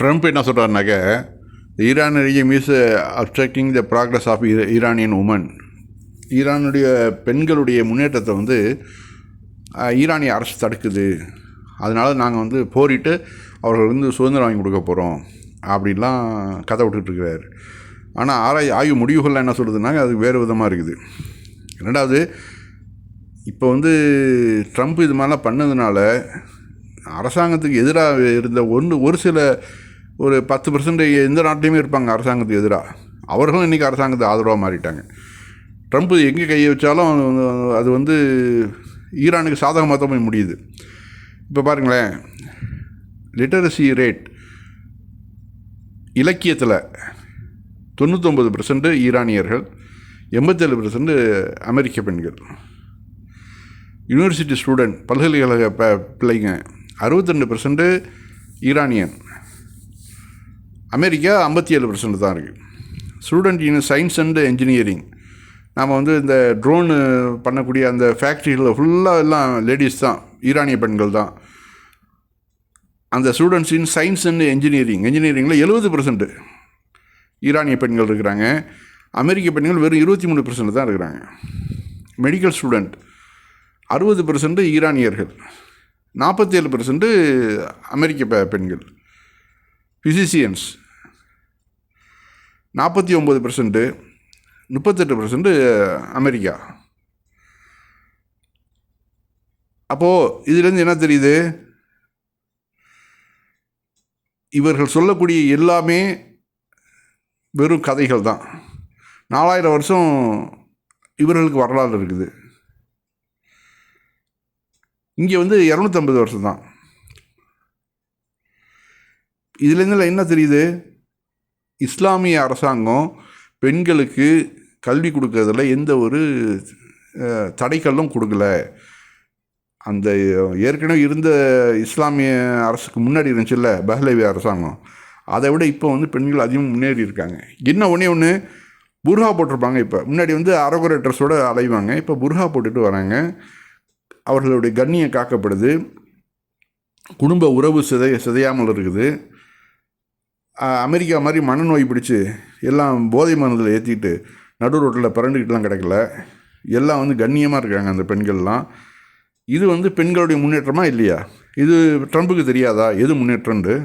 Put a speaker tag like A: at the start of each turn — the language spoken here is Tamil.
A: ட்ரம்ப் என்ன சொல்கிறாருனாக்க, Iran regime is obstructing the progress of Iranian women. ஈரானுடைய பெண்களுடைய முன்னேற்றத்தை வந்து ஈரானிய அரசு தடுக்குது. அதனால் நாங்கள் வந்து போரிட்டு அவர்கள் வந்து சுதந்திரம் வாங்கி கொடுக்க போகிறோம் அப்படின்லாம் கதை விட்டுட்டுருக்கிறார். ஆனால் ஆய்வு முடிவுகள்லாம் என்ன சொல்லுதுன்னாங்க, அது வேறு விதமாக இருக்குது. ரெண்டாவது, இப்போ வந்து ட்ரம்ப் இது மாதிரிலாம் பண்ணதுனால அரசாங்கத்துக்கு எதிராக இருந்த ஒரு சில ஒரு 10% எந்த நாட்டிலையுமே இருப்பாங்க அரசாங்கத்துக்கு எதிராக, அவர்களும் இன்றைக்கி அரசாங்கத்தை ஆதரவாக மாறிட்டாங்க. ட்ரம்ப் எங்கே கையை வச்சாலும் அது வந்து ஈரானுக்கு சாதகமாக தான் போய் முடியுது. இப்போ பாருங்களேன், லிட்டரசி ரேட் இலக்கியத்தில் 99% ஈரானியர்கள், 87% அமெரிக்க பெண்கள். யூனிவர்சிட்டி ஸ்டூடெண்ட், பல்கலைக்கழக பிள்ளைங்க 62% ஈரானியன். அமெரிக்கா 57% தான் இருக்குது. Student in science and engineering, நாம் வந்து இந்த ட்ரோனு பண்ணக்கூடிய அந்த ஃபேக்ட்ரிகளில் ஃபுல்லாக எல்லாம் லேடிஸ் தான், ஈரானிய பெண்கள் தான். அந்த ஸ்டூடெண்ட்ஸ் இன் சயின்ஸ் அண்ட் என்ஜினியரிங்கில் 70% ஈரானிய பெண்கள் இருக்கிறாங்க. அமெரிக்க பெண்கள் வெறும் 23% தான் இருக்கிறாங்க. மெடிக்கல் ஸ்டூடெண்ட் 60% ஈரானியர்கள், 47% அமெரிக்க பெண்கள். Physicians 49%, 38% America. அப்போது இதிலேருந்து என்ன தெரியுது, இவர்கள் சொல்லக்கூடிய எல்லாமே வெறும் கதைகள் தான். 4000 வருஷம் இவர்களுக்கு வரலாறு இருக்குது. இங்கே வந்து 250 வருஷம் தான். இதுலேருந்து என்ன தெரியுது, இஸ்லாமிய அரசாங்கம் பெண்களுக்கு கல்வி கொடுக்கறதில் எந்த ஒரு தடைக்கல்லும் கொடுக்கல. அந்த ஏற்கனவே இருந்த இஸ்லாமிய அரசுக்கு முன்னாடி இருந்துச்சுல்ல பஹ்லவி அரசாங்கம், அதை விட இப்போ வந்து பெண்கள் அதிகமாக முன்னேறி இருக்காங்க. என்ன ஒன்று புர்ஹா போட்டிருப்பாங்க. இப்போ முன்னாடி வந்து அரகுர ட்ரெஸ்ஸோடு அலைவாங்க, இப்போ புர்ஹா போட்டுட்டு வராங்க. அவர்களுடைய கண்ணியம் காக்கப்படுது, குடும்ப உறவு சிதையாமல் இருக்குது. அமெரிக்கா மாதிரி மனநோய் பிடிச்சி எல்லாம் போதை மருந்தில் ஏற்றிட்டு நடு ரோட்டில் பிறண்டுக்கிட்டுலாம் கிடக்கல, எல்லாம் வந்து கண்ணியமாக இருக்காங்க அந்த பெண்கள்லாம். இது வந்து பெண்களுடைய முன்னேற்றமாக இல்லையா? இது ட்ரம்புக்கு தெரியாதா எது முன்னேற்றம்னு?